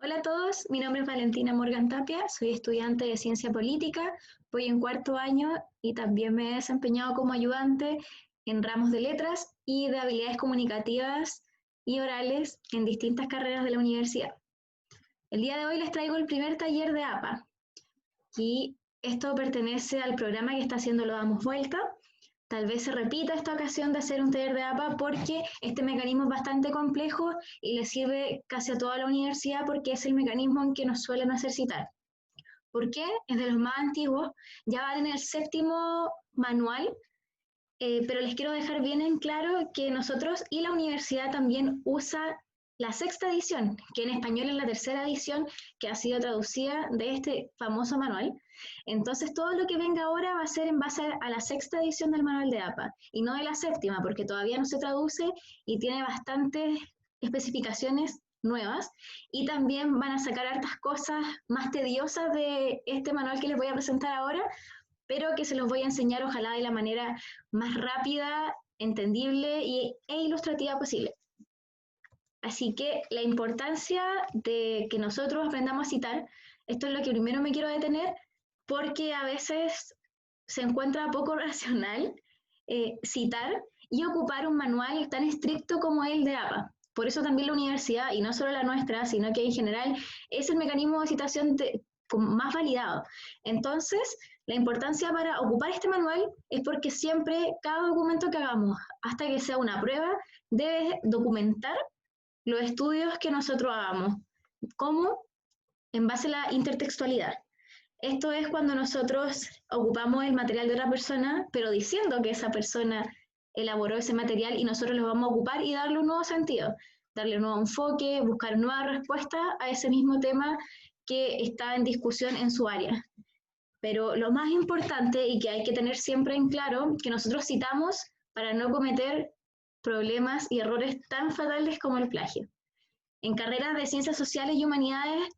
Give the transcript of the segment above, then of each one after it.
Hola a todos, mi nombre es Valentina Morgan Tapia, soy estudiante de Ciencia Política, voy en cuarto año y también me he desempeñado como ayudante en ramos de letras y de habilidades comunicativas y orales en distintas carreras de la universidad. El día de hoy les traigo el primer taller de APA y esto pertenece al programa que está haciendo Lo Damos Vuelta. Tal vez se repita esta ocasión de hacer un taller de APA porque este mecanismo es bastante complejo y le sirve casi a toda la universidad porque es el mecanismo en que nos suelen hacer citar. ¿Por qué? Es de los más antiguos, ya van en el séptimo manual, pero les quiero dejar bien en claro que nosotros y la universidad también usa la sexta edición, que en español es la tercera edición que ha sido traducida de este famoso manual. Entonces todo lo que venga ahora va a ser en base a la sexta edición del manual de APA y no de la séptima, porque todavía no se traduce y tiene bastantes especificaciones nuevas y también van a sacar hartas cosas más tediosas de este manual que les voy a presentar ahora, pero que se los voy a enseñar ojalá de la manera más rápida, entendible e ilustrativa posible. Así que la importancia de que nosotros aprendamos a citar, esto es lo que primero me quiero detener, porque a veces se encuentra poco racional citar y ocupar un manual tan estricto como el de APA. Por eso también la universidad, y no solo la nuestra, sino que en general es el mecanismo de citación más validado. Entonces, la importancia para ocupar este manual es porque siempre cada documento que hagamos, hasta que sea una prueba, debe documentar los estudios que nosotros hagamos. ¿Cómo? En base a la intertextualidad. Esto es cuando nosotros ocupamos el material de otra persona, pero diciendo que esa persona elaboró ese material y nosotros lo vamos a ocupar y darle un nuevo sentido, darle un nuevo enfoque, buscar nuevas respuestas a ese mismo tema que está en discusión en su área. Pero lo más importante y que hay que tener siempre en claro, que nosotros citamos para no cometer problemas y errores tan fatales como el plagio. En carreras de ciencias sociales y humanidades,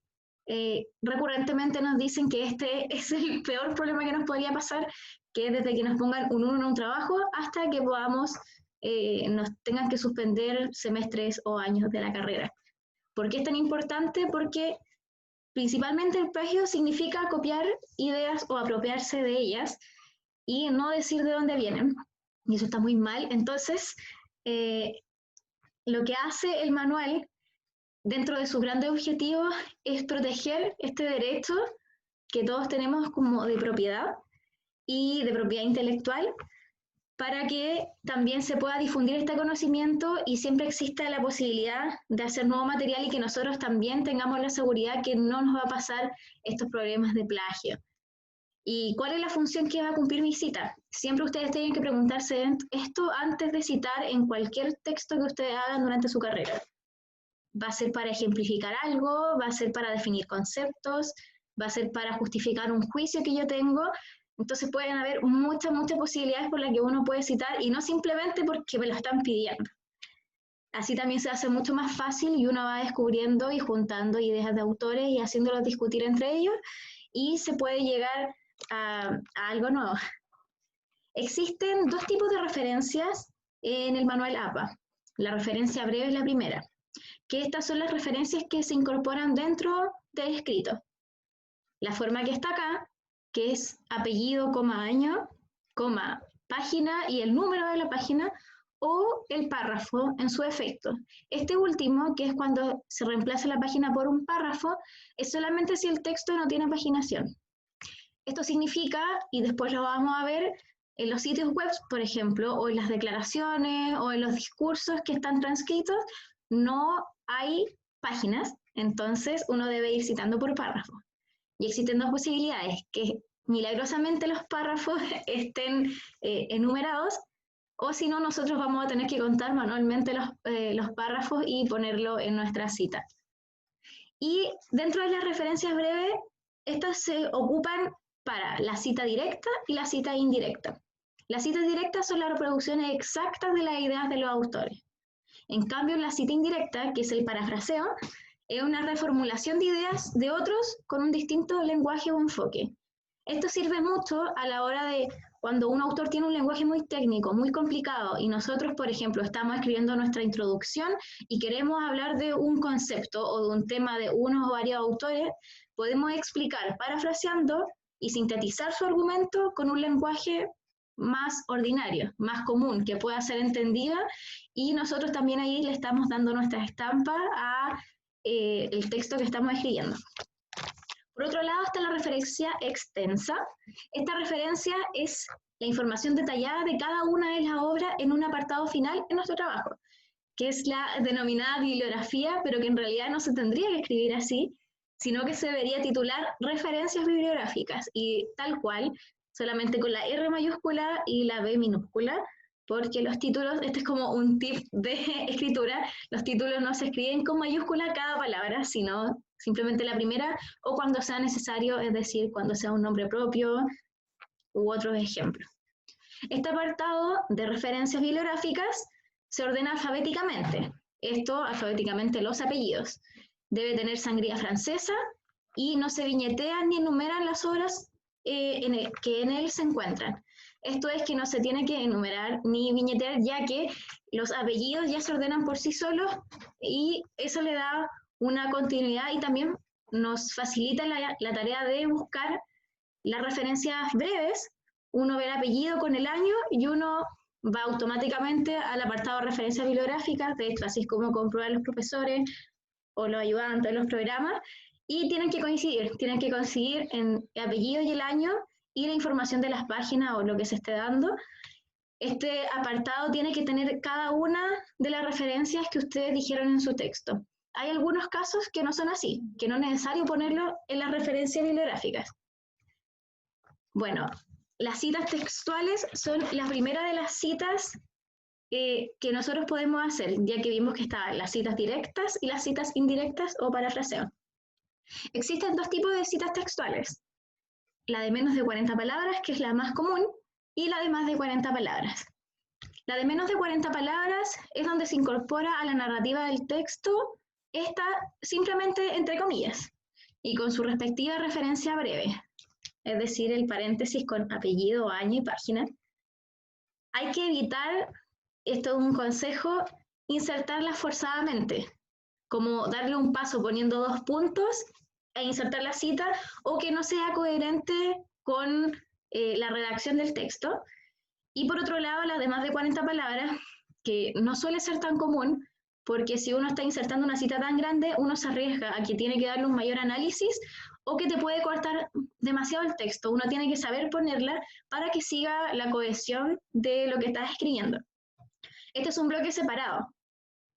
recurrentemente nos dicen que este es el peor problema que nos podría pasar, que es desde que nos pongan un 1 en un trabajo hasta que podamos, nos tengan que suspender semestres o años de la carrera. ¿Por qué es tan importante? Porque principalmente el plagio significa copiar ideas o apropiarse de ellas y no decir de dónde vienen. Y eso está muy mal. Entonces, eh, lo que hace el manual dentro de sus grandes objetivos es proteger este derecho que todos tenemos como de propiedad y de propiedad intelectual para que también se pueda difundir este conocimiento y siempre exista la posibilidad de hacer nuevo material y que nosotros también tengamos la seguridad que no nos va a pasar estos problemas de plagio. ¿Y cuál es la función que va a cumplir mi cita? Siempre ustedes tienen que preguntarse esto antes de citar en cualquier texto que ustedes hagan durante su carrera. Va a ser para ejemplificar algo, va a ser para definir conceptos, va a ser para justificar un juicio que yo tengo. Entonces pueden haber muchas, muchas posibilidades por las que uno puede citar y no simplemente porque me lo están pidiendo. Así también se hace mucho más fácil y uno va descubriendo y juntando ideas de autores y haciéndolos discutir entre ellos y se puede llegar a algo nuevo. Existen dos tipos de referencias en el manual APA. La referencia breve es la primera, que estas son las referencias que se incorporan dentro del escrito. La forma que está acá, que es apellido, año, página y el número de la página, o el párrafo en su efecto. Este último, que es cuando se reemplaza la página por un párrafo, es solamente si el texto no tiene paginación. Esto significa, y después lo vamos a ver, en los sitios web, por ejemplo, o en las declaraciones, o en los discursos que están transcritos, no hay páginas, entonces uno debe ir citando por párrafo. Y existen dos posibilidades, que milagrosamente los párrafos estén enumerados, o si no, nosotros vamos a tener que contar manualmente los párrafos y ponerlo en nuestra cita. Y dentro de las referencias breves, estas se ocupan para la cita directa y la cita indirecta. Las citas directas son las reproducciones exactas de las ideas de los autores. En cambio, la cita indirecta, que es el parafraseo, es una reformulación de ideas de otros con un distinto lenguaje o enfoque. Esto sirve mucho a la hora de cuando un autor tiene un lenguaje muy técnico, muy complicado, y nosotros, por ejemplo, estamos escribiendo nuestra introducción y queremos hablar de un concepto o de un tema de unos o varios autores, podemos explicar parafraseando y sintetizar su argumento con un lenguaje más ordinario, más común, que pueda ser entendida, y nosotros también ahí le estamos dando nuestra estampa a el texto que estamos escribiendo. Por otro lado está la referencia extensa. Esta referencia es la información detallada de cada una de las obras en un apartado final en nuestro trabajo, que es la denominada bibliografía, pero que en realidad no se tendría que escribir así, sino que se debería titular referencias bibliográficas, y tal cual, solamente con la R mayúscula y la B minúscula, porque los títulos, este es como un tip de escritura, los títulos no se escriben con mayúscula cada palabra, sino simplemente la primera, o cuando sea necesario, es decir, cuando sea un nombre propio u otros ejemplos. Este apartado de referencias bibliográficas se ordena alfabéticamente. Esto, alfabéticamente los apellidos. Debe tener sangría francesa y no se viñetean ni enumeran las obras que en él se encuentran. Esto es que no se tiene que enumerar ni viñetear, ya que los apellidos ya se ordenan por sí solos y eso le da una continuidad y también nos facilita la tarea de buscar las referencias breves. Uno ve el apellido con el año y uno va automáticamente al apartado de referencias bibliográficas, de hecho así es como comprueban los profesores o los ayudantes de los programas, y tienen que coincidir en el apellido y el año y la información de las páginas o lo que se esté dando. Este apartado tiene que tener cada una de las referencias que ustedes dijeron en su texto. Hay algunos casos que no son así, que no es necesario ponerlo en las referencias bibliográficas. Bueno, las citas textuales son la primera de las citas que nosotros podemos hacer, ya que vimos que estaban las citas directas y las citas indirectas o parafraseo. Existen dos tipos de citas textuales: la de menos de 40 palabras, que es la más común, y la de más de 40 palabras. La de menos de 40 palabras es donde se incorpora a la narrativa del texto esta simplemente entre comillas y con su respectiva referencia breve, es decir, el paréntesis con apellido, año y página. Hay que evitar, esto es un consejo, insertarla forzadamente, como darle un paso poniendo 2 puntos e insertar la cita, o que no sea coherente con la redacción del texto. Y por otro lado, las de más de 40 palabras, que no suele ser tan común, porque si uno está insertando una cita tan grande, uno se arriesga a que tiene que darle un mayor análisis o que te puede cortar demasiado el texto. Uno tiene que saber ponerla para que siga la cohesión de lo que estás escribiendo. Este es un bloque separado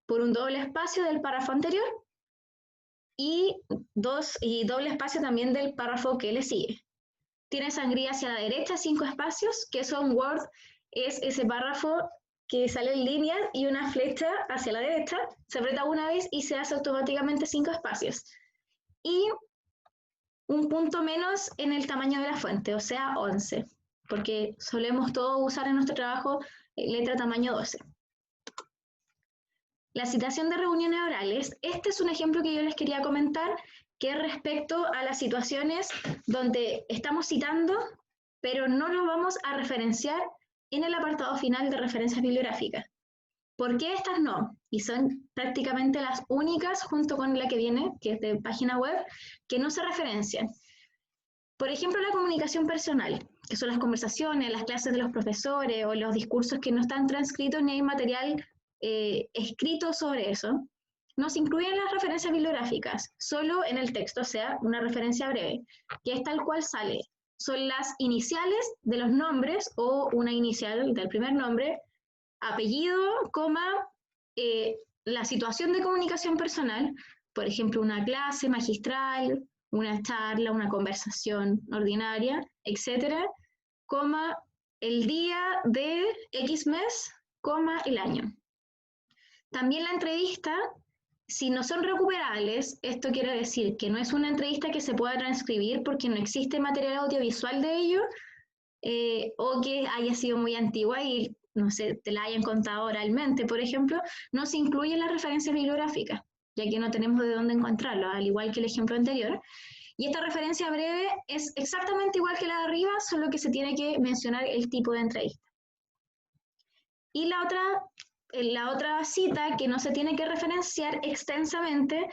por un doble espacio del párrafo anterior y doble espacio también del párrafo que le sigue. Tiene sangría hacia la derecha, 5 espacios, que son Word, es ese párrafo que sale en línea y una flecha hacia la derecha, se aprieta una vez y se hace automáticamente 5 espacios. Y un punto menos en el tamaño de la fuente, o sea 11, porque solemos todos usar en nuestro trabajo letra tamaño 12. La citación de reuniones orales, este es un ejemplo que yo les quería comentar, que es respecto a las situaciones donde estamos citando, pero no lo vamos a referenciar en el apartado final de referencias bibliográficas. ¿Por qué estas no? Y son prácticamente las únicas, junto con la que viene, que es de página web, que no se referencian. Por ejemplo, la comunicación personal, que son las conversaciones, las clases de los profesores o los discursos que no están transcritos ni hay material escrito sobre eso, no se incluyen las referencias bibliográficas, solo en el texto, o sea, una referencia breve, que es tal cual sale. Son las iniciales de los nombres o una inicial del primer nombre, apellido, coma, la situación de comunicación personal, por ejemplo, una clase magistral, una charla, una conversación ordinaria, etcétera, coma, el día de X mes, coma, el año. También la entrevista, si no son recuperables, esto quiere decir que no es una entrevista que se pueda transcribir porque no existe material audiovisual de ello, o que haya sido muy antigua y, no sé, te la hayan contado oralmente, por ejemplo, no se incluyen las referencias bibliográficas, ya que no tenemos de dónde encontrarlo, al igual que el ejemplo anterior. Y esta referencia breve es exactamente igual que la de arriba, solo que se tiene que mencionar el tipo de entrevista. Y la otra cita que no se tiene que referenciar extensamente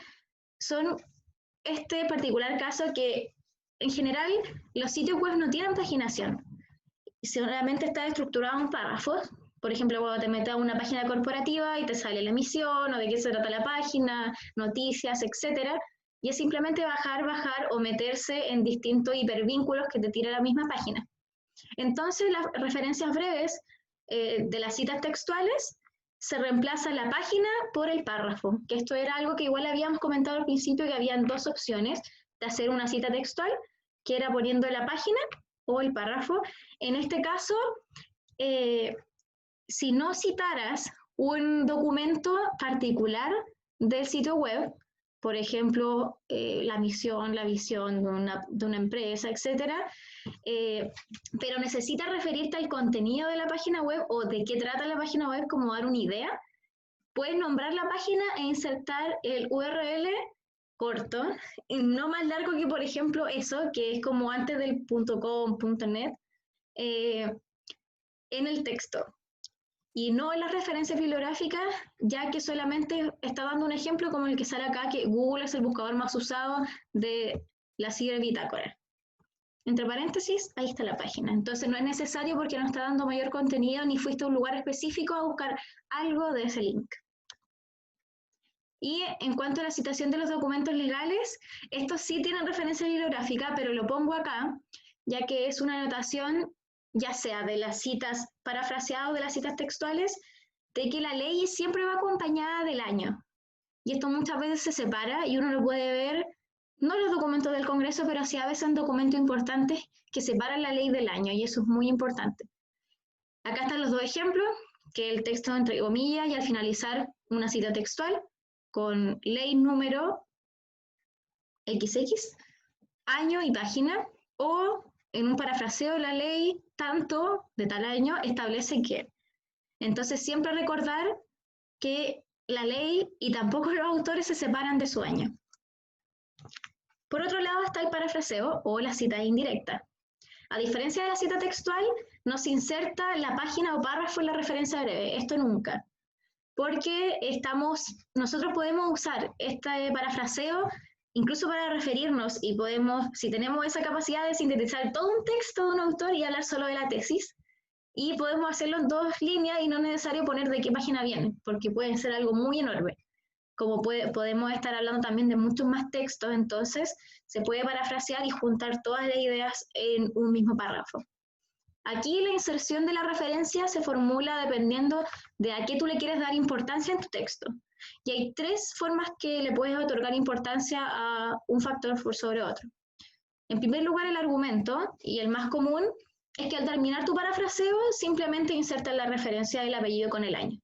son este particular caso que en general los sitios web no tienen paginación, solamente está estructurado en párrafos. Por ejemplo, cuando te metes a una página corporativa y te sale la misión o de qué se trata la página, noticias, etcétera, y es simplemente bajar o meterse en distintos hipervínculos que te tira la misma página. Entonces, las referencias breves de las citas textuales se reemplaza la página por el párrafo, que esto era algo que igual habíamos comentado al principio, que habían dos opciones de hacer una cita textual, que era poniendo la página o el párrafo. En este caso, si no citaras un documento particular del sitio web, por ejemplo, la misión, la visión de una empresa, etcétera, pero necesitas referirte al contenido de la página web o de qué trata la página web, como dar una idea, puedes nombrar la página e insertar el URL corto, y no más largo que, por ejemplo, eso, que es como antes del .com, .net, en el texto. Y no en las referencias bibliográficas, ya que solamente está dando un ejemplo como el que sale acá, que Google es el buscador más usado de la sigla bitácora. Entre paréntesis, ahí está la página. Entonces no es necesario porque no está dando mayor contenido ni fuiste a un lugar específico a buscar algo de ese link. Y en cuanto a la citación de los documentos legales, estos sí tienen referencia bibliográfica, pero lo pongo acá, ya que es una anotación, ya sea de las citas parafraseadas o de las citas textuales, de que la ley siempre va acompañada del año. Y esto muchas veces se separa y uno lo puede ver, no en los documentos del Congreso, pero sí a veces en documentos importantes que separan la ley del año, y eso es muy importante. Acá están los dos ejemplos, que el texto entre comillas y al finalizar una cita textual, con ley número XX, año y página, o en un parafraseo la ley tanto de tal año establece que. Entonces siempre recordar que la ley y tampoco los autores se separan de su año. Por otro lado está el parafraseo o la cita indirecta. A diferencia de la cita textual, no se inserta la página o párrafo en la referencia breve, esto nunca. Porque nosotros podemos usar este parafraseo incluso para referirnos y podemos, si tenemos esa capacidad de sintetizar todo un texto de un autor y hablar solo de la tesis, y podemos hacerlo en 2 líneas y no es necesario poner de qué página viene, porque puede ser algo muy enorme. Como podemos estar hablando también de muchos más textos, entonces se puede parafrasear y juntar todas las ideas en un mismo párrafo. Aquí la inserción de la referencia se formula dependiendo de a qué tú le quieres dar importancia en tu texto. Y hay 3 formas que le puedes otorgar importancia a un factor sobre otro. En primer lugar, el argumento, y el más común, es que al terminar tu parafraseo simplemente insertas la referencia del apellido con el año.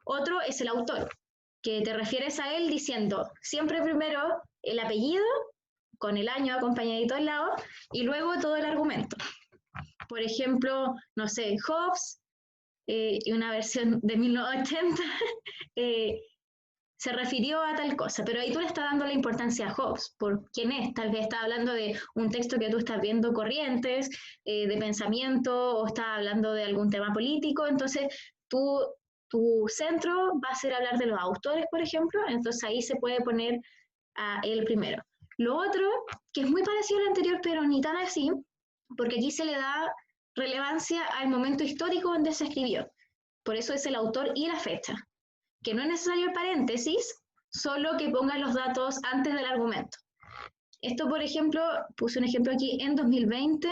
Otro es el autor, que te refieres a él diciendo siempre primero el apellido, con el año acompañadito al lado, y luego todo el argumento. Por ejemplo, no sé, Hobbes, y una versión de 1980, se refirió a tal cosa, pero ahí tú le estás dando la importancia a Hobbes, por quién es, tal vez está hablando de un texto que tú estás viendo corrientes, de pensamiento, o estás hablando de algún tema político, entonces tu centro va a ser hablar de los autores, por ejemplo, entonces ahí se puede poner a él primero. Lo otro, que es muy parecido al anterior, pero ni tan así, porque aquí se le da relevancia al momento histórico donde se escribió. Por eso es el autor y la fecha. Que no es necesario el paréntesis, solo que pongan los datos antes del argumento. Esto, por ejemplo, puse un ejemplo aquí, en 2020,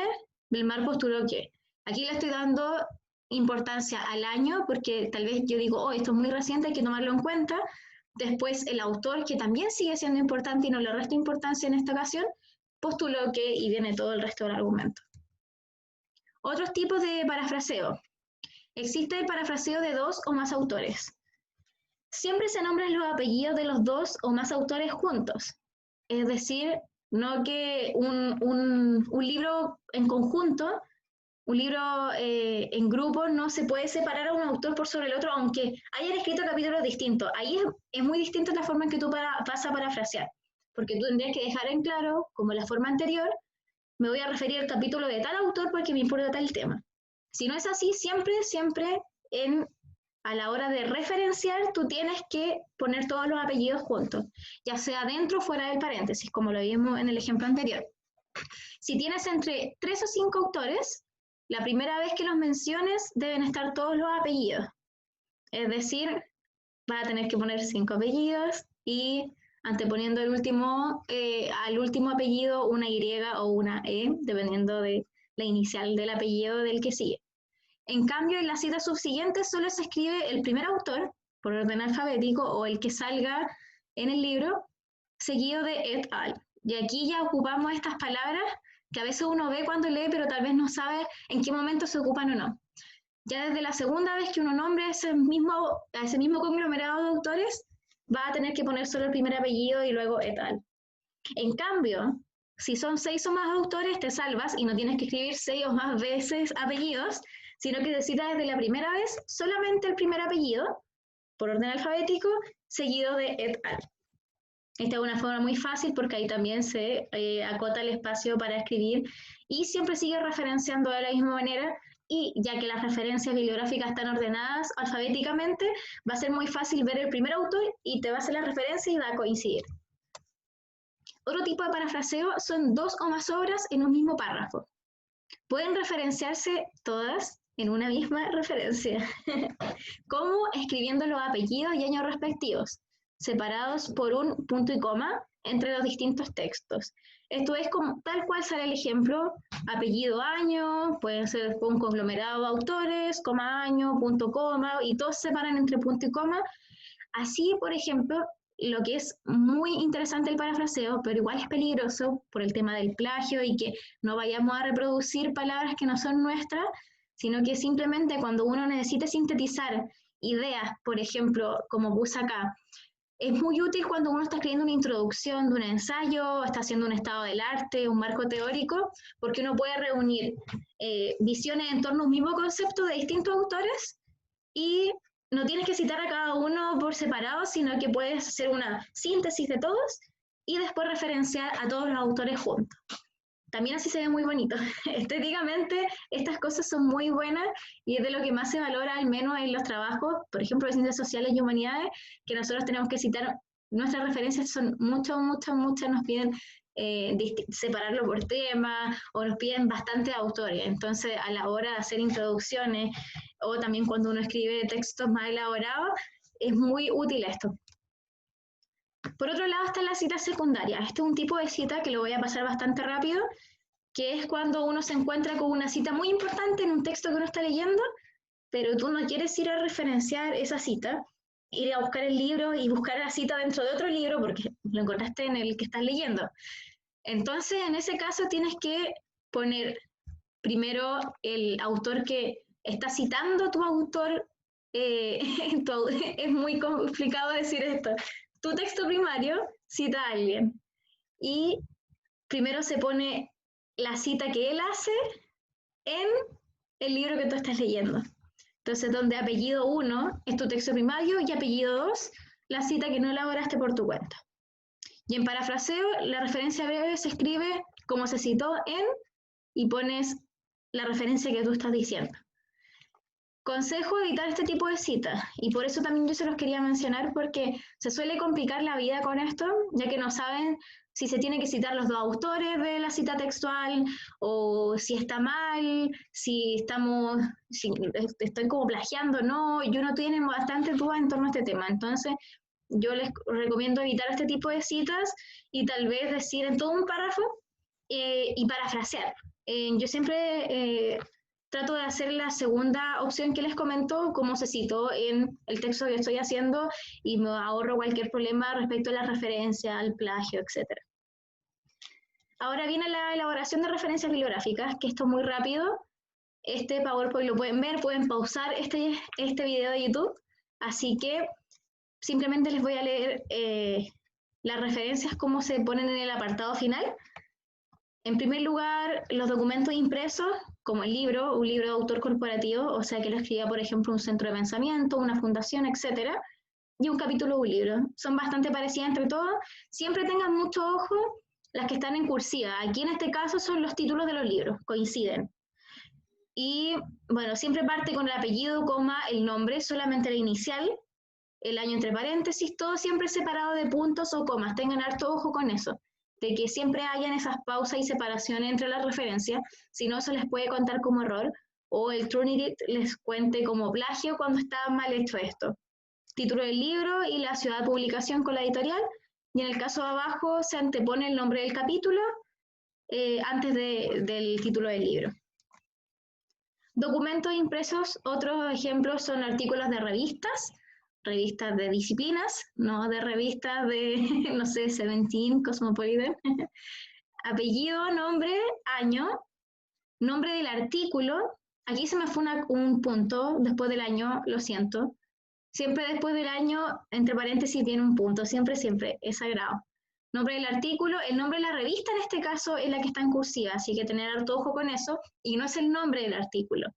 Belmar postuló que. Aquí le estoy dando importancia al año, porque tal vez yo digo, oh, esto es muy reciente, hay que tomarlo en cuenta. Después el autor, que también sigue siendo importante y no le resta importancia en esta ocasión, postuló que, y viene todo el resto del argumento. Otros tipos de parafraseo. Existe el parafraseo de 2 o más autores. Siempre se nombran los apellidos de los 2 o más autores juntos. Es decir, no que un libro en conjunto, un libro en grupo, no se puede separar a un autor por sobre el otro, aunque hayan escrito capítulos distintos. Ahí es muy distinta la forma en que tú vas a parafrasear. porque tú tendrías que dejar en claro, como la forma anterior, me voy a referir al capítulo de tal autor porque me importa tal tema. Si no es así, siempre a la hora de referenciar, tú tienes que poner todos los apellidos juntos, ya sea dentro o fuera del paréntesis, como lo vimos en el ejemplo anterior. Si tienes entre 3 o 5 autores, la primera vez que los menciones deben estar todos los apellidos. Es decir, vas a tener que poner 5 apellidos y anteponiendo al último apellido una Y o una E, dependiendo de la inicial del apellido del que sigue. En cambio, en la cita subsiguiente solo se escribe el primer autor, por orden alfabético, o el que salga en el libro, seguido de et al. Y aquí ya ocupamos estas palabras que a veces uno ve cuando lee, pero tal vez no sabe en qué momento se ocupan o no. Ya desde la segunda vez que uno nombre a ese mismo conglomerado de autores, va a tener que poner solo el primer apellido y luego et al. En cambio, si son 6 o más autores, te salvas y no tienes que escribir 6 o más veces apellidos, sino que se cita desde la primera vez solamente el primer apellido, por orden alfabético, seguido de et al. Esta es una forma muy fácil porque ahí también se acota el espacio para escribir y siempre sigue referenciando de la misma manera, y ya que las referencias bibliográficas están ordenadas alfabéticamente, va a ser muy fácil ver el primer autor y te va a hacer la referencia y va a coincidir. Otro tipo de parafraseo son 2 o más obras en un mismo párrafo. Pueden referenciarse todas en una misma referencia, como escribiendo los apellidos y años respectivos, separados por un punto y coma entre los distintos textos. Esto es como tal cual sale el ejemplo, apellido, año, pueden ser un conglomerado de autores, coma, año, punto, coma, y todos se separan entre punto y coma. Así, por ejemplo, lo que es muy interesante el parafraseo, pero igual es peligroso por el tema del plagio y que no vayamos a reproducir palabras que no son nuestras, sino que simplemente cuando uno necesita sintetizar ideas, por ejemplo, como puse acá, es muy útil cuando uno está escribiendo una introducción de un ensayo, está haciendo un estado del arte, un marco teórico, porque uno puede reunir visiones en torno a un mismo concepto de distintos autores y no tienes que citar a cada uno por separado, sino que puedes hacer una síntesis de todos y después referenciar a todos los autores juntos. También así se ve muy bonito. Estéticamente, estas cosas son muy buenas y es de lo que más se valora, al menos en los trabajos, por ejemplo, de ciencias sociales y humanidades, que nosotros tenemos que citar. Nuestras referencias son muchas, nos piden separarlo por tema o nos piden bastante autores. Entonces, a la hora de hacer introducciones o también cuando uno escribe textos más elaborados, es muy útil esto. Por otro lado está la cita secundaria. Este es un tipo de cita que lo voy a pasar bastante rápido, que es cuando uno se encuentra con una cita muy importante en un texto que uno está leyendo, pero tú no quieres ir a referenciar esa cita, ir a buscar el libro y buscar la cita dentro de otro libro porque lo encontraste en el que estás leyendo. Entonces, en ese caso tienes que poner primero el autor que está citando tu autor. Es muy complicado decir esto. Tu texto primario cita a alguien y primero se pone la cita que él hace en el libro que tú estás leyendo. Entonces, donde apellido 1 es tu texto primario y apellido 2, la cita que no elaboraste por tu cuenta. Y en parafraseo, la referencia breve se escribe como se citó en y pones la referencia que tú estás diciendo. Consejo evitar este tipo de citas, y por eso también yo se los quería mencionar, porque se suele complicar la vida con esto, ya que no saben si se tiene que citar los dos autores de la cita textual, o si está mal, si estoy como plagiando, no, y uno tiene bastante dudas en torno a este tema. Entonces, yo les recomiendo evitar este tipo de citas y tal vez decir en todo un párrafo y parafrasear. Yo siempre trato de hacer la segunda opción que les comento, como se citó en el texto que estoy haciendo, y me ahorro cualquier problema respecto a la referencia, al plagio, etc. Ahora viene la elaboración de referencias bibliográficas, que esto es muy rápido. Este PowerPoint lo pueden ver, pueden pausar este video de YouTube, así que simplemente les voy a leer las referencias como se ponen en el apartado final. En primer lugar, los documentos impresos, como el libro, un libro de autor corporativo, o sea que lo escriba, por ejemplo, un centro de pensamiento, una fundación, etc. y un capítulo de un libro. Son bastante parecidas entre todos. Siempre tengan mucho ojo las que están en cursiva. Aquí en este caso son los títulos de los libros, coinciden. Y bueno, siempre parte con el apellido, coma, el nombre, solamente la inicial, el año entre paréntesis, todo siempre separado de puntos o comas. Tengan harto ojo con eso, de que siempre hayan esas pausas y separaciones entre las referencias, si no, eso les puede contar como error, o el Turnitin les cuente como plagio cuando está mal hecho esto. Título del libro y la ciudad de publicación con la editorial, y en el caso de abajo se antepone el nombre del capítulo antes del título del libro. Documentos impresos, otros ejemplos son artículos de revistas de disciplinas, no de revistas de, no sé, Seventeen, Cosmopolitan. Apellido, nombre, año, nombre del artículo. Aquí se me fue un punto después del año, lo siento. Siempre después del año, entre paréntesis, tiene un punto, siempre, es sagrado. Nombre del artículo, el nombre de la revista en este caso es la que está en cursiva, así que tener harto ojo con eso, y no es el nombre del artículo.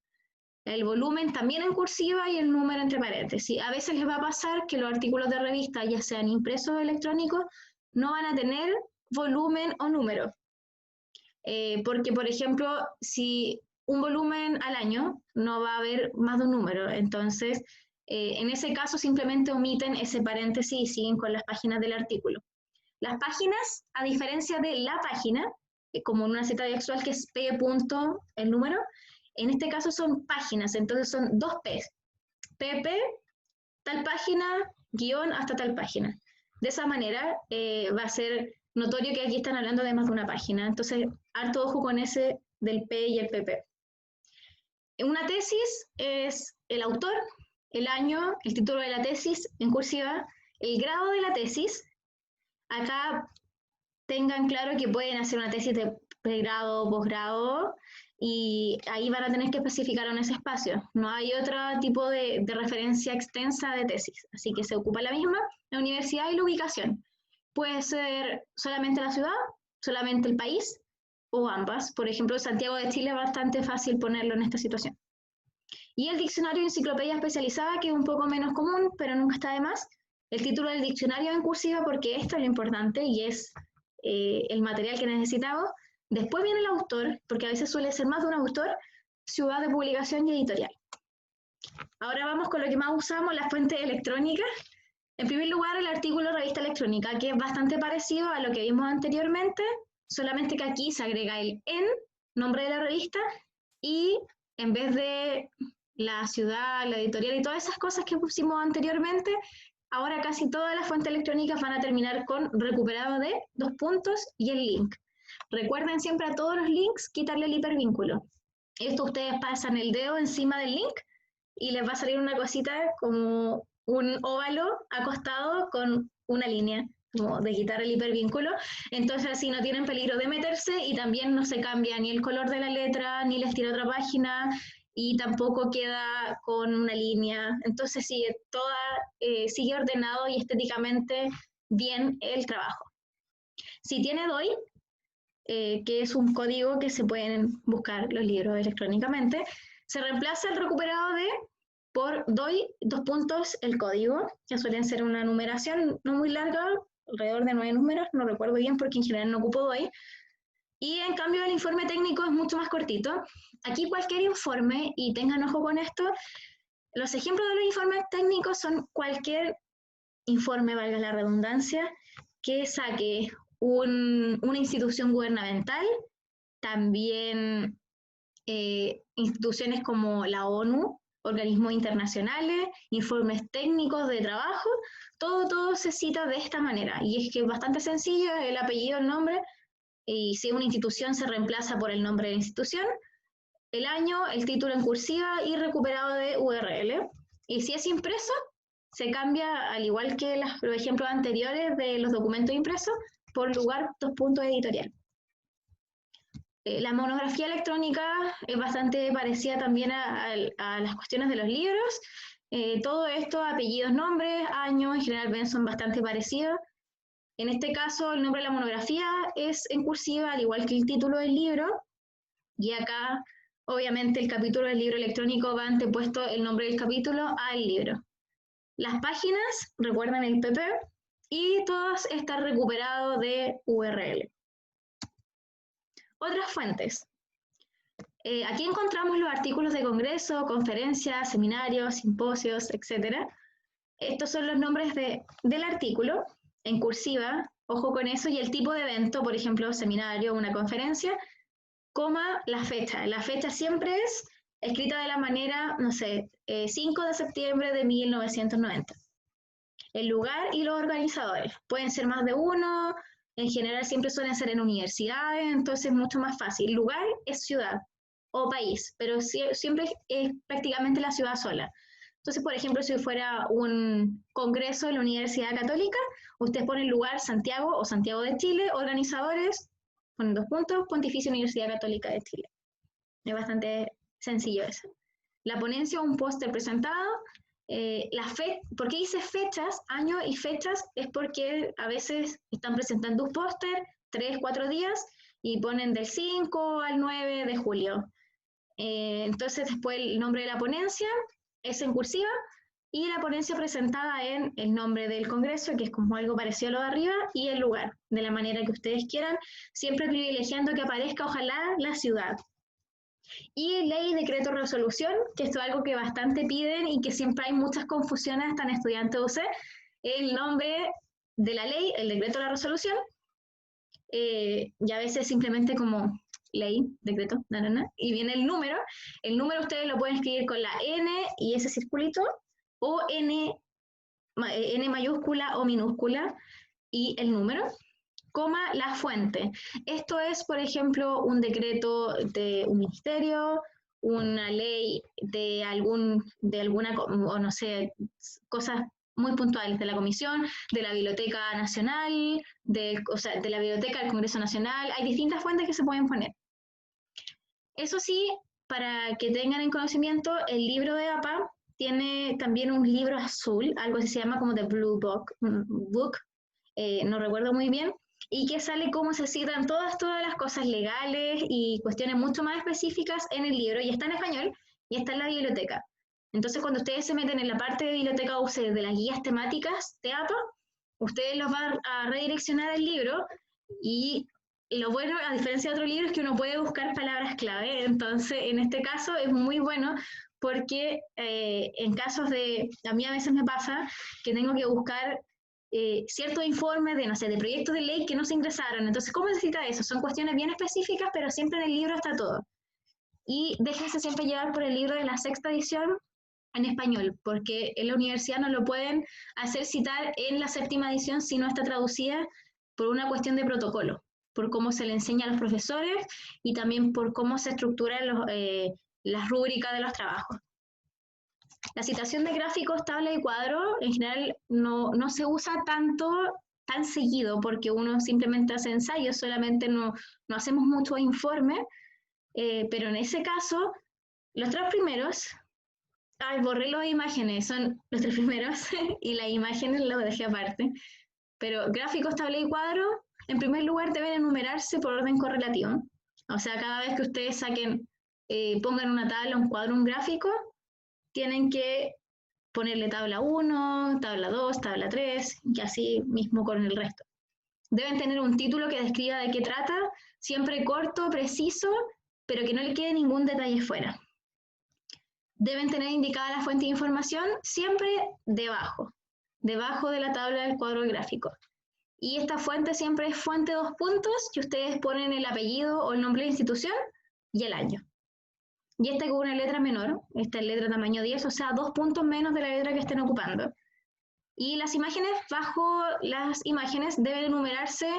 El volumen también en cursiva y el número entre paréntesis. A veces les va a pasar que los artículos de revista, ya sean impresos o electrónicos, no van a tener volumen o número. Porque, por ejemplo, si un volumen al año, no va a haber más de un número. Entonces, en ese caso, simplemente omiten ese paréntesis y siguen con las páginas del artículo. Las páginas, a diferencia de la página, como en una cita textual que es P punto el número, en este caso son páginas, entonces son dos P's. PP, tal página, guión hasta tal página. De esa manera va a ser notorio que aquí están hablando de más de una página. Entonces, harto ojo con ese del P y el PP. Una tesis es el autor, el año, el título de la tesis en cursiva, el grado de la tesis. Acá tengan claro que pueden hacer una tesis de pregrado o posgrado y ahí van a tener que especificar en ese espacio. No hay otro tipo de referencia extensa de tesis, así que se ocupa la misma, la universidad y la ubicación. Puede ser solamente la ciudad, solamente el país o ambas. Por ejemplo, Santiago de Chile es bastante fácil ponerlo en esta situación. Y el diccionario de enciclopedia especializada, que es un poco menos común, pero nunca está de más. El título del diccionario en cursiva, porque esto es lo importante y es el material que necesitamos. Después viene el autor, porque a veces suele ser más de un autor, ciudad de publicación y editorial. Ahora vamos con lo que más usamos, la fuente electrónica. En primer lugar, el artículo revista electrónica, que es bastante parecido a lo que vimos anteriormente, solamente que aquí se agrega el en, nombre de la revista, y en vez de la ciudad, la editorial y todas esas cosas que pusimos anteriormente, ahora casi todas las fuentes electrónicas van a terminar con recuperado de, dos puntos y el link. Recuerden siempre a todos los links quitarle el hipervínculo. Esto ustedes pasan el dedo encima del link y les va a salir una cosita como un óvalo acostado con una línea como de quitar el hipervínculo. Entonces así no tienen peligro de meterse y también no se cambia ni el color de la letra, ni les tira otra página y tampoco queda con una línea. Entonces sigue sigue ordenado y estéticamente bien el trabajo. Si tiene DOI, que es un código que se pueden buscar los libros electrónicamente, se reemplaza el recuperado de por DOI, dos puntos, el código, que suelen ser una numeración no muy larga, alrededor de 9 números, no recuerdo bien porque en general no ocupo DOI, y en cambio el informe técnico es mucho más cortito. Aquí cualquier informe, y tengan ojo con esto, los ejemplos de los informes técnicos son cualquier informe, valga la redundancia, que saque una institución gubernamental, también instituciones como la ONU, organismos internacionales, informes técnicos de trabajo, todo se cita de esta manera. Y es que es bastante sencillo, el apellido, el nombre, y si una institución se reemplaza por el nombre de la institución, el año, el título en cursiva y recuperado de URL. Y si es impreso, se cambia, al igual que los ejemplos anteriores de los documentos impresos, por lugar, dos puntos editorial. La monografía electrónica es bastante parecida también a las cuestiones de los libros. Todo esto, apellidos, nombres, años, en general ven son bastante parecidos. En este caso, el nombre de la monografía es en cursiva, al igual que el título del libro. Y acá, obviamente, el capítulo del libro electrónico va antepuesto el nombre del capítulo al libro. Las páginas recuerdan el PP y todo está recuperado de URL. Otras fuentes. Aquí encontramos los artículos de congreso, conferencias, seminarios, simposios, etc. Estos son los nombres del artículo en cursiva, ojo con eso, y el tipo de evento, por ejemplo, seminario, una conferencia, coma, la fecha. La fecha siempre es escrita de la manera, no sé, 5 de septiembre de 1990. El lugar y los organizadores. Pueden ser más de uno, en general siempre suelen ser en universidades, entonces es mucho más fácil. Lugar es ciudad o país, pero siempre es prácticamente la ciudad sola. Entonces, por ejemplo, si fuera un congreso en la Universidad Católica, usted pone el lugar Santiago o Santiago de Chile, organizadores, ponen 2 puntos, Pontificia Universidad Católica de Chile. Es bastante sencillo eso. La ponencia, un póster presentado. ¿Por qué dice fechas, años y fechas? Es porque a veces están presentando un póster 3, 4 días y ponen del 5 al 9 de julio. Entonces después el nombre de la ponencia es en cursiva y la ponencia presentada en el nombre del congreso, que es como algo parecido a lo de arriba, y el lugar, de la manera que ustedes quieran, siempre privilegiando que aparezca ojalá la ciudad. Y ley, decreto, resolución, que esto es algo que bastante piden y que siempre hay muchas confusiones hasta en estudiantes UC, el nombre de la ley, el decreto, la resolución, y a veces simplemente como ley, decreto, y viene el número ustedes lo pueden escribir con la N y ese circulito, o N mayúscula o minúscula, y el número, coma, la fuente. Esto es, por ejemplo, un decreto de un ministerio, una ley de alguna, o no sé, cosas muy puntuales de la Comisión, de la Biblioteca Nacional, de la Biblioteca del Congreso Nacional. Hay distintas fuentes que se pueden poner. Eso sí, para que tengan en conocimiento, el libro de APA tiene también un libro azul, algo que se llama como The Blue Book, no recuerdo muy bien, y que sale cómo se citan todas las cosas legales y cuestiones mucho más específicas en el libro, y está en español, y está en la biblioteca. Entonces, cuando ustedes se meten en la parte de biblioteca UC de las guías temáticas de APA, ustedes los van a redireccionar al libro, y lo bueno, a diferencia de otros libros, es que uno puede buscar palabras clave. Entonces, en este caso es muy bueno porque en casos a mí a veces me pasa que tengo que buscar ciertos informes de, no sé, de proyectos de ley que no se ingresaron. Entonces, ¿cómo necesita eso? Son cuestiones bien específicas, pero siempre en el libro está todo. Y déjense siempre llevar por el libro de la 6ª edición en español, porque en la universidad no lo pueden hacer citar en la 7ª edición si no está traducida por una cuestión de protocolo, por cómo se le enseña a los profesores y también por cómo se estructuran las rúbricas de los trabajos. La citación de gráficos, tabla y cuadro en general no se usa tan seguido porque uno simplemente hace ensayos, solamente no hacemos mucho informe, pero en ese caso, los 3 primeros, borré las imágenes, son los 3 primeros y las imágenes las dejé aparte, pero gráficos, tabla y cuadro, en primer lugar deben enumerarse por orden correlativo, o sea, cada vez que ustedes pongan una tabla, un cuadro, un gráfico, tienen que ponerle tabla 1, tabla 2, tabla 3, y así mismo con el resto. Deben tener un título que describa de qué trata, siempre corto, preciso, pero que no le quede ningún detalle fuera. Deben tener indicada la fuente de información siempre debajo de la tabla del cuadro gráfico. Y esta fuente siempre es fuente 2 puntos, que ustedes ponen el apellido o el nombre de la institución y el año. Y esta con una letra menor, esta es letra tamaño 10, o sea, 2 puntos menos de la letra que estén ocupando. Y las imágenes, bajo las imágenes, deben enumerarse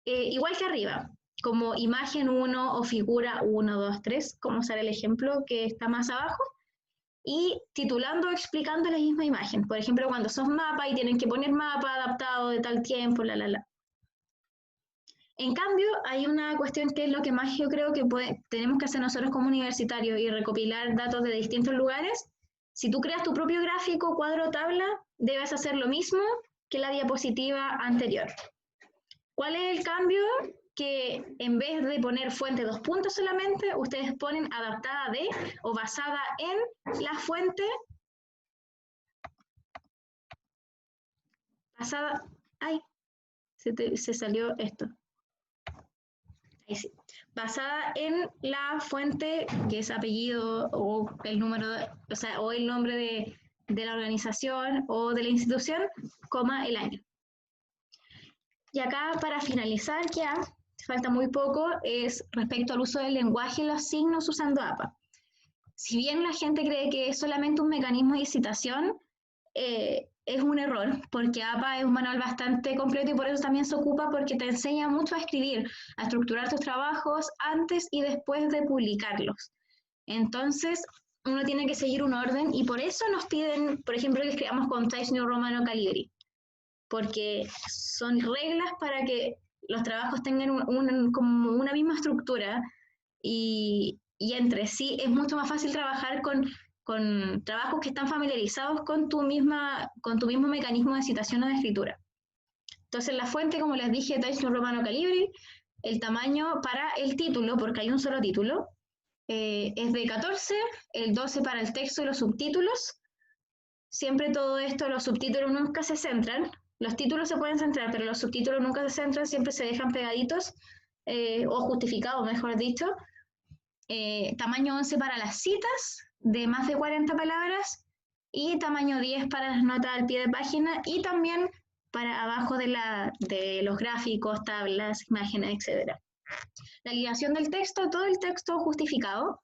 igual que arriba, como imagen 1 o figura 1, 2, 3, como sale el ejemplo que está más abajo, y titulando o explicando la misma imagen. Por ejemplo, cuando son mapas y tienen que poner mapa adaptado de tal tiempo, En cambio, hay una cuestión que es lo que más yo creo que tenemos que hacer nosotros como universitarios y recopilar datos de distintos lugares. Si tú creas tu propio gráfico, cuadro o tabla, debes hacer lo mismo que la diapositiva anterior. ¿Cuál es el cambio? Que en vez de poner fuente 2 puntos solamente, ustedes ponen adaptada de o basada en la fuente basada, ay, se salió esto. Ahí sí. Basada en la fuente, que es apellido o el número, o sea, o el nombre de la organización o de la institución, coma el año. Y acá para finalizar ya, falta muy poco, es respecto al uso del lenguaje y los signos usando APA. Si bien la gente cree que es solamente un mecanismo de citación, es un error, porque APA es un manual bastante completo y por eso también se ocupa, porque te enseña mucho a escribir, a estructurar tus trabajos antes y después de publicarlos. Entonces, uno tiene que seguir un orden y por eso nos piden, por ejemplo, que escribamos con Times New Roman o Calibri, porque son reglas para que los trabajos tengan como una misma estructura y entre sí es mucho más fácil trabajar con trabajos que están familiarizados con tu mismo mecanismo de citación o de escritura. Entonces la fuente, como les dije, Times New Roman o Calibri, el tamaño para el título, porque hay un solo título, es de 14, el 12 para el texto y los subtítulos. Siempre todo esto, los subtítulos nunca se centran, los títulos se pueden centrar, pero los subtítulos nunca se centran, siempre se dejan pegaditos, o justificados, mejor dicho. Tamaño 11 para las citas, de más de 40 palabras, y tamaño 10 para las notas al pie de página, y también para abajo de los gráficos, tablas, imágenes, etc. La alineación del texto, todo el texto justificado,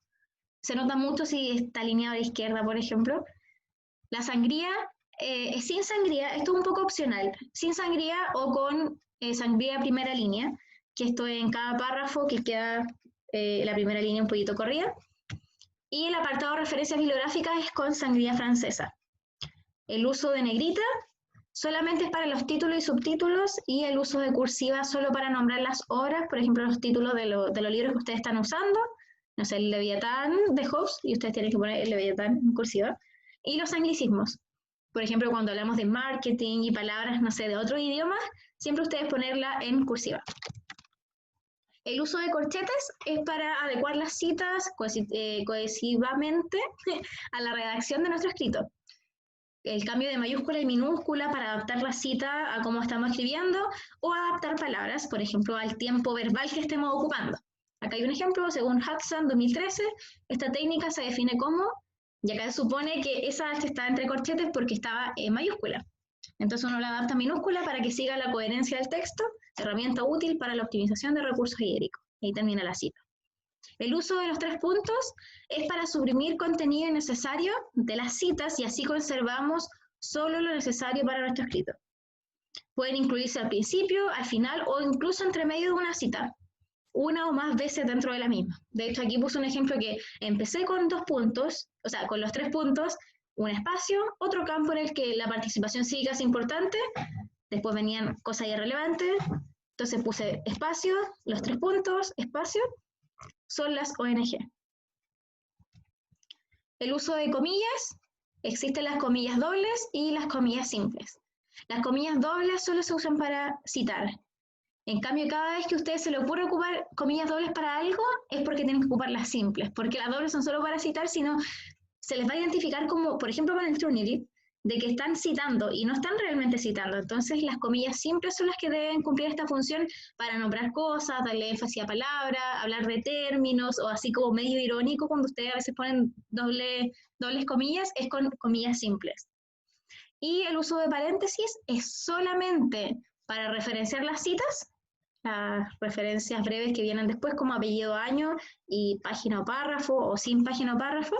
se nota mucho si está alineado a la izquierda, por ejemplo. La sangría, sin sangría, esto es un poco opcional, sin sangría o con sangría primera línea, que esto en cada párrafo que queda la primera línea un poquito corrida. Y el apartado de referencias bibliográficas es con sangría francesa. El uso de negrita solamente es para los títulos y subtítulos, y el uso de cursiva solo para nombrar las obras, por ejemplo, los títulos de los libros que ustedes están usando, no sé, el Leviatán de Hobbes, y ustedes tienen que poner el Leviatán en cursiva. Y los anglicismos. Por ejemplo, cuando hablamos de marketing y palabras, no sé, de otro idioma, siempre ustedes ponerla en cursiva. El uso de corchetes es para adecuar las citas cohesivamente a la redacción de nuestro escrito. El cambio de mayúscula y minúscula para adaptar la cita a cómo estamos escribiendo, o adaptar palabras, por ejemplo, al tiempo verbal que estemos ocupando. Acá hay un ejemplo, según Hudson 2013, esta técnica se define como, y acá se supone que esa H está entre corchetes porque estaba en mayúscula. Entonces uno la adapta a minúscula para que siga la coherencia del texto, herramienta útil para la optimización de recursos hídricos. Ahí termina la cita. El uso de los 3 puntos es para suprimir contenido innecesario de las citas y así conservamos solo lo necesario para nuestro escrito. Pueden incluirse al principio, al final o incluso entre medio de una cita, una o más veces dentro de la misma. De hecho, aquí puse un ejemplo que empecé con 2 puntos, o sea, con los 3 puntos, un espacio, otro campo en el que la participación cívica es importante, después venían cosas irrelevantes, entonces puse espacio, los 3 puntos, espacio, son las ONG. El uso de comillas, existen las comillas dobles y las comillas simples. Las comillas dobles solo se usan para citar. En cambio, cada vez que a ustedes se les ocurre ocupar comillas dobles para algo, es porque tienen que ocupar las simples, porque las dobles son solo para citar, sino se les va a identificar como, por ejemplo, con el Turnitin, de que están citando y no están realmente citando. Entonces, las comillas simples son las que deben cumplir esta función para nombrar cosas, darle énfasis a palabras, hablar de términos, o así como medio irónico, cuando ustedes a veces ponen dobles comillas, es con comillas simples. Y el uso de paréntesis es solamente para referenciar las citas, las referencias breves que vienen después, como apellido, año y página o párrafo, o sin página o párrafo,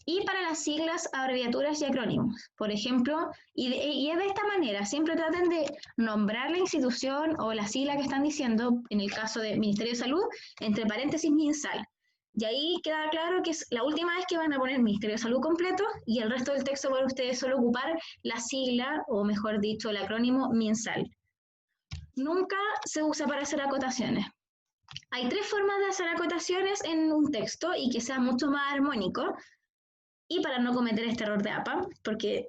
y para las siglas, abreviaturas y acrónimos. Por ejemplo, y es de esta manera, siempre traten de nombrar la institución o la sigla que están diciendo, en el caso del Ministerio de Salud, entre paréntesis MinSal. Y ahí queda claro que es la última vez que van a poner Ministerio de Salud completo, y el resto del texto van ustedes solo ocupar la sigla, o mejor dicho, el acrónimo MinSal. Nunca se usa para hacer acotaciones. Hay 3 formas de hacer acotaciones en un texto y que sea mucho más armónico, y para no cometer este error de APA, porque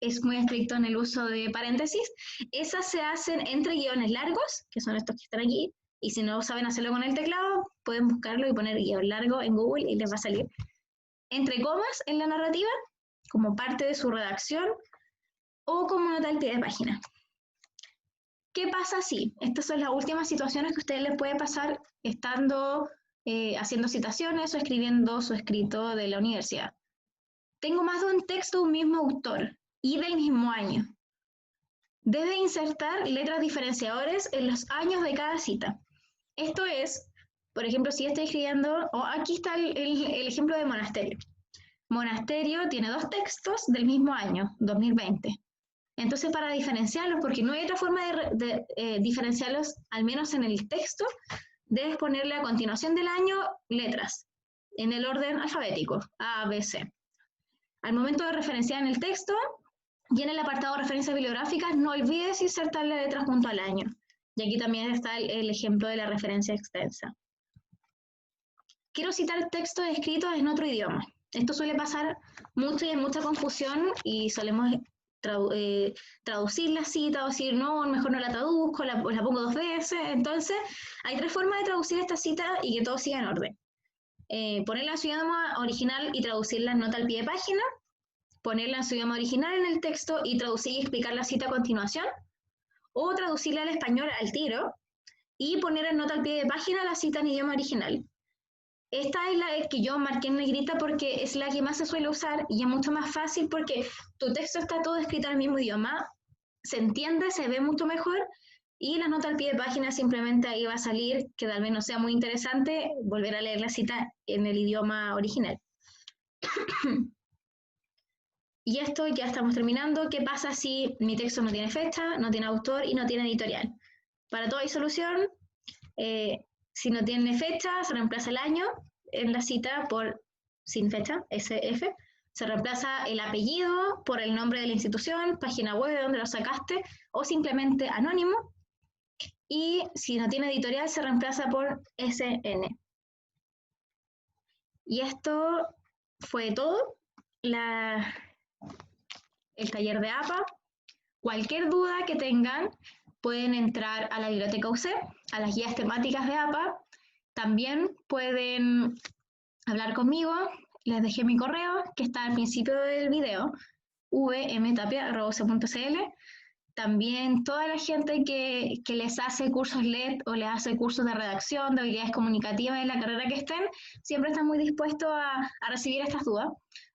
es muy estricto en el uso de paréntesis, esas se hacen entre guiones largos, que son estos que están aquí, y si no saben hacerlo con el teclado, pueden buscarlo y poner guión largo en Google y les va a salir. Entre comas en la narrativa, como parte de su redacción, o como nota al pie de página. ¿Qué pasa si? Estas son las últimas situaciones que a ustedes les puede pasar estando haciendo citaciones o escribiendo su escrito de la universidad. Tengo más de un texto de un mismo autor y del mismo año. Debe insertar letras diferenciadores en los años de cada cita. Esto es, por ejemplo, si estoy escribiendo, aquí está el ejemplo de Monasterio. Monasterio tiene 2 textos del mismo año, 2020. Entonces, para diferenciarlos, porque no hay otra forma de diferenciarlos, al menos en el texto, debes ponerle a continuación del año letras, en el orden alfabético, A, B, C. Al momento de referenciar en el texto y en el apartado de referencias bibliográficas, no olvides insertar la letra junto al año. Y aquí también está el ejemplo de la referencia extensa. Quiero citar textos escritos en otro idioma. Esto suele pasar mucho y hay mucha confusión y solemos traducir la cita o decir, no, mejor no la traduzco, la pongo 2 veces. Entonces, hay 3 formas de traducir esta cita y que todo siga en orden. Ponerla en su idioma original y traducirla en nota al pie de página, ponerla en su idioma original en el texto y traducir y explicar la cita a continuación, o traducirla al español al tiro y poner en nota al pie de página la cita en idioma original. Esta es la que yo marqué en negrita porque es la que más se suele usar y es mucho más fácil porque tu texto está todo escrito en el mismo idioma, se entiende, se ve mucho mejor y la nota al pie de página simplemente ahí va a salir, que tal vez no sea muy interesante, volver a leer la cita en el idioma original. Y esto ya estamos terminando. ¿Qué pasa si mi texto no tiene fecha, no tiene autor y no tiene editorial? Para todo hay solución. Si no tiene fecha, se reemplaza el año en la cita por sin fecha, SF. Se reemplaza el apellido por el nombre de la institución, página web de donde lo sacaste o simplemente anónimo. Y si no tiene editorial, se reemplaza por SN. Y esto fue todo. El taller de APA. Cualquier duda que tengan, pueden entrar a la biblioteca UC, a las guías temáticas de APA. También pueden hablar conmigo. Les dejé mi correo, que está al principio del video, vmtapia@uc.cl. También toda la gente que les hace cursos LED o les hace cursos de redacción, de habilidades comunicativas en la carrera que estén, siempre están muy dispuestos a recibir estas dudas.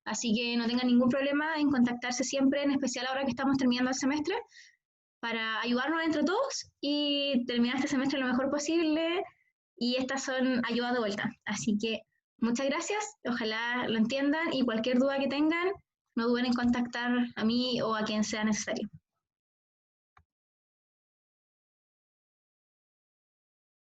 Así que no tengan ningún problema en contactarse siempre, en especial ahora que estamos terminando el semestre, para ayudarnos entre todos y terminar este semestre lo mejor posible. Y estas son ayudas de vuelta. Así que muchas gracias, ojalá lo entiendan y cualquier duda que tengan, no duden en contactar a mí o a quien sea necesario.